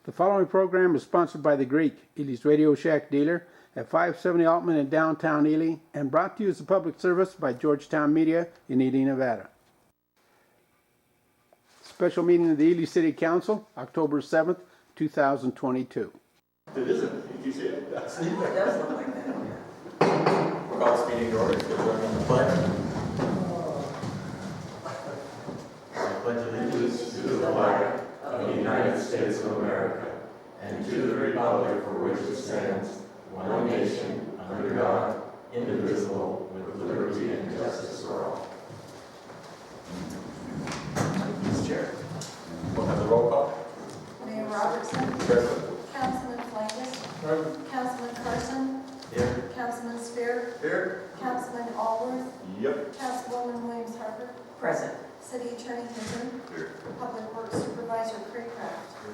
The following program is sponsored by The Greek, Ely's Radio Shack dealer at 570 Altman in downtown Ely, and brought to you as a public service by Georgetown Media in Ely, Nevada. Special meeting of the Ely City Council, October 7th, 2022. It isn't. Did you see it? It does look like that. We'll call this meeting to order. If you'll join me on the pledge. I pledge allegiance to the flag of the United States of America and to the republic for which it stands, one nation, under God, indivisible, with liberty and justice for all. Mr. Chair, we'll have the roll call. Mayor Robertson. Present. Councilman Flangus. Councilman Carson. Here. Councilman Spear. Here. Councilman Allworth. Yep. Councilwoman Williams Harper. Present. City Attorney Hinton. Here. Public Works Supervisor Craycraft.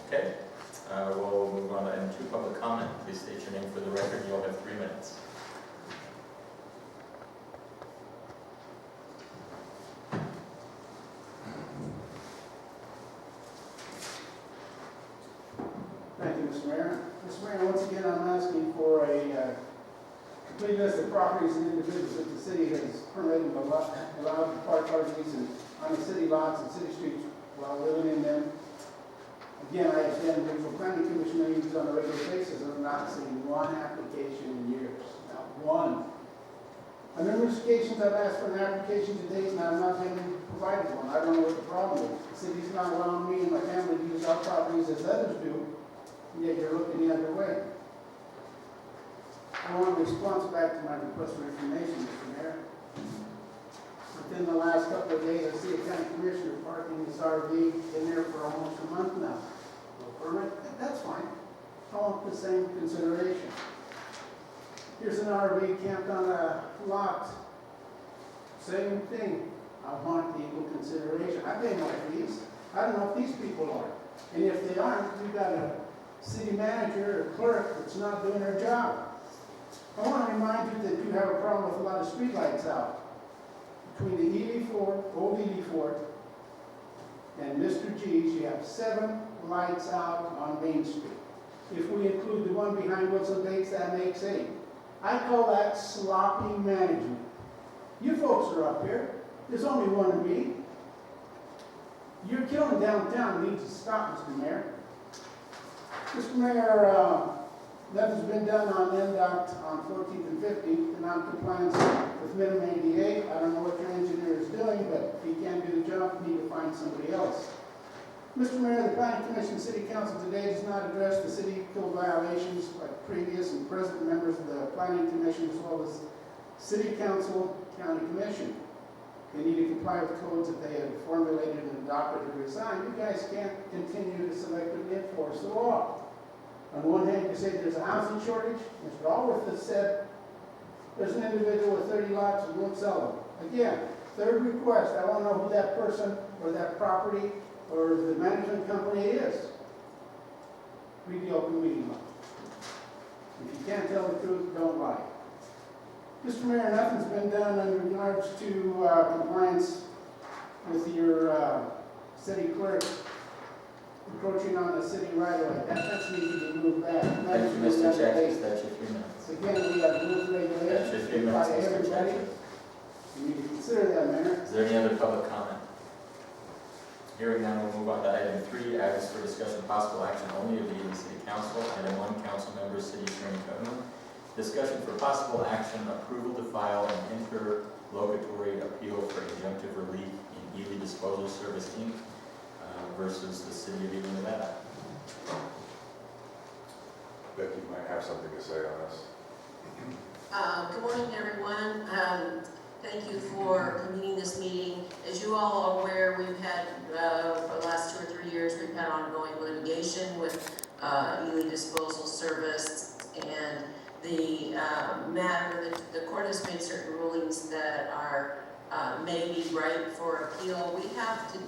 Okay. We'll move on to item 2, public comment. Please state your name for the record. You'll have 3 minutes. Thank you, Mr. Mayor. Mr. Mayor, once again, I'm asking for a complete list of properties and individuals that the city has permitted and allowed to park RVs on the city lots and city streets while living in them. Again, I attend regional planning commission meetings on a regular basis and have not seen one application in years. Not one. On numerous occasions I've asked for an application to date and I've not been provided one. I don't know what the problem is. The city's not allowing me and my family to use our properties as others do, and yet you're looking the other way. I want a response back to my request for information, Mr. Mayor. Within the last couple of days, I see a county commissioner parking his RV in there for almost a month now. No permit? That's fine. I want the same consideration. Here's an RV camped on a lot. Same thing. I want equal consideration. I pay my fees. I don't know if these people are. And if they aren't, we've got a city manager or clerk that's not doing their job. I want to remind you that you have a problem with a lot of streetlights out. Between the Ely Fort, old Ely Fort, and Mr. G's, you have 7 lights out on Main Street. If we include the one behind Wilson Bates, that makes 8. I call that sloppy management. You folks are up here. There's only one of me. You're killing downtown. It needs to stop, Mr. Mayor. Mr. Mayor, nothing's been done on NDOT on 14th and 15th, the non-compliance with minimum ADA. I don't know what your engineer is doing, but if he can't do the job, you need to find somebody else. Mr. Mayor, the Planning Commission City Council today does not address the city code violations by previous and present members of the Planning Commission as well as City Council, County Commission. They need to comply with codes that they have formulated and adopted or resigned. You guys can't continue to selectively enforce the law. On one hand, you say there's a housing shortage. Mr. Allworth has said there's an individual with 30 lots and won't sell them. Again, third request, I want to know who that person or that property or the management company is. Read the open meeting law. If you can't tell the truth, don't lie. Mr. Mayor, nothing's been done in regards to compliance with your city clerk encroaching on the city right away. That needs to be moved back. Thank you, Mr. Jackson. That's your 3 minutes. Again, we have rules and regulations. That's your 3 minutes, By Mr. everybody. Jackson. You need to consider that, Mayor. Is there any other public comment? Hearing none, we'll move on to item 3, items for discussion possible action only of the Ely City Council. Item 1, council member, city attorney Cohen. Discussion for possible action, approval to file an interlocutory appeal for injunctive relief in Ely Disposal Service, Inc. Versus the city of Ely, Nevada. Becky might have something to say on this. Good morning, everyone. Thank you for convening this meeting. As you all are aware, we've had, for the last 2 or 3 years, we've had ongoing litigation with Ely Disposal Service, and the matter that the court has made certain rulings that are may be ripe for appeal. We have to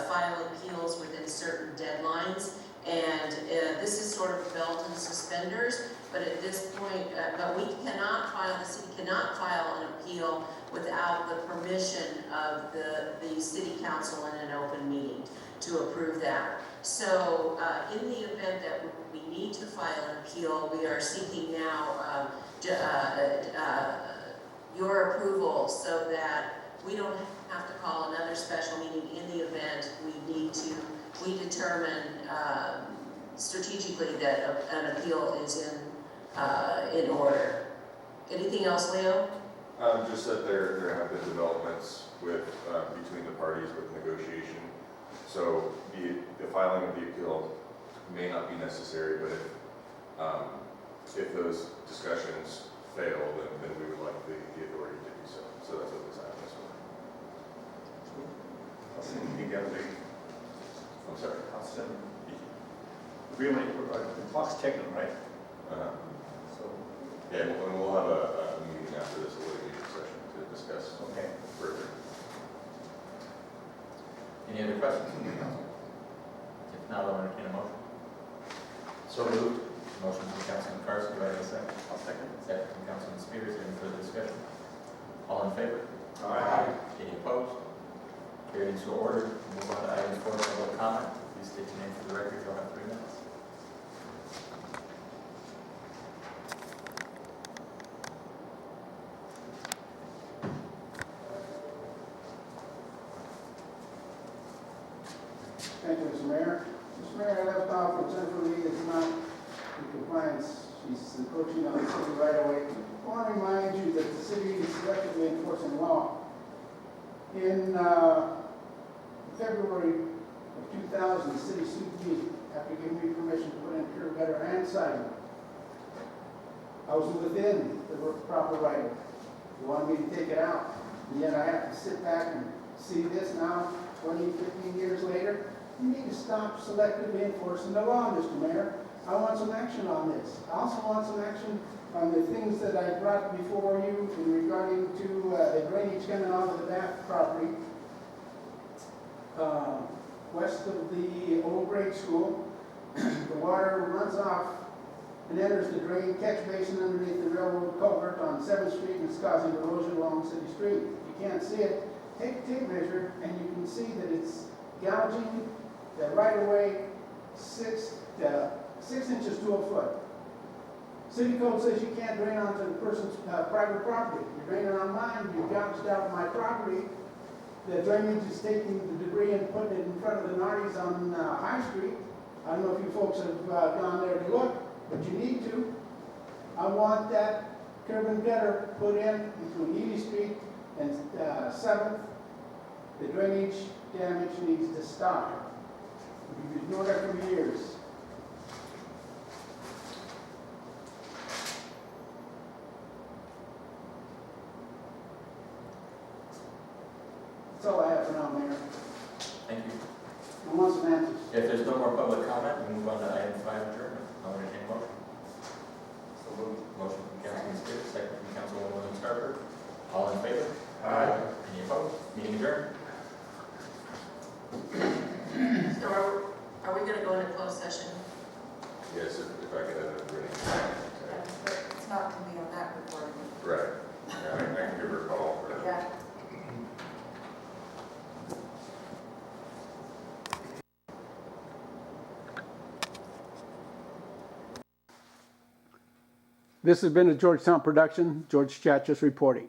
file appeals within certain deadlines, and this is sort of belt and suspenders, but at this point, but we cannot file, the city cannot file an appeal without the permission of the city council in an open meeting to approve that. So in the event that we need to file an appeal, we are seeking now your approval so that we don't have to call another special meeting in the event we determine strategically that an appeal is in order. Anything else, Leo? Just that there have been developments with, between the parties with negotiation. So the filing of the appeal may not be necessary, but if those discussions fail, then we would like the authority to do so. So that's what this item is for. I'll send you together. I'm sorry. I'll send you. Really, the clock's ticking, right? So, Yeah, and we'll have a meeting after this litigation session to discuss okay. further. Any other questions from the council? If not, I'll entertain a motion. So moved. Motion from Councilman Carson, do I have a second? I'll second. Second from Councilman Spears, any further discussion? All in favor? Aye. Any opposed? Carried and so ordered. Move on to item 4, public comment. Please state your name for the record, you'll have 3 minutes. Thank you, Mr. Mayor. Mr. Mayor, I left off with Jennifer Lee is not in compliance. She's encroaching on the city right away. I want to remind you that the city is selectively enforcing law. In February of 2000, the city sued me after giving me permission to put in curb gutter and sidewalk. I was within the proper right of way. You wanted me to take it out, and yet I have to sit back and see this now, 20, 15 years later. You need to stop selectively enforcing the law, Mr. Mayor. I want some action on this. I also want some action on the things that I brought before you in regarding to the drainage coming out of the Bath property west of the old grade school. The water runs off and enters the drain catch basin underneath the railroad culvert on 7th Street, and it's causing erosion along City Street. If you can't see it, take a tape measure and you can see that it's gouging the right of way 6 inches to a foot. City code says you can't drain onto the person's private property. You're draining on mine, you gouged out my property. The drainage is taking the debris and putting it in front of the Nardies on High Street. I don't know if you folks have gone there to look, but you need to. I want that curb and gutter put in between Ely Street and 7th. The drainage damage needs to stop. We've ignored it for years. That's all I have for now, Mayor. Thank you. I want some answers. If there's no more public comment, we move on to item 5, adjournment. I'll entertain a motion. So moved. Motion from Councilman Spears, second from Councilwoman Williams Harper. All in favor? Aye. Any opposed? Meeting adjourned. So are we going to go into closed session? Yes, if I could have it ready. But it's not going to be on that recording. Right. Yeah, I can give her a call. or- Yeah. This has been a Georgetown production. George Chatchis reporting.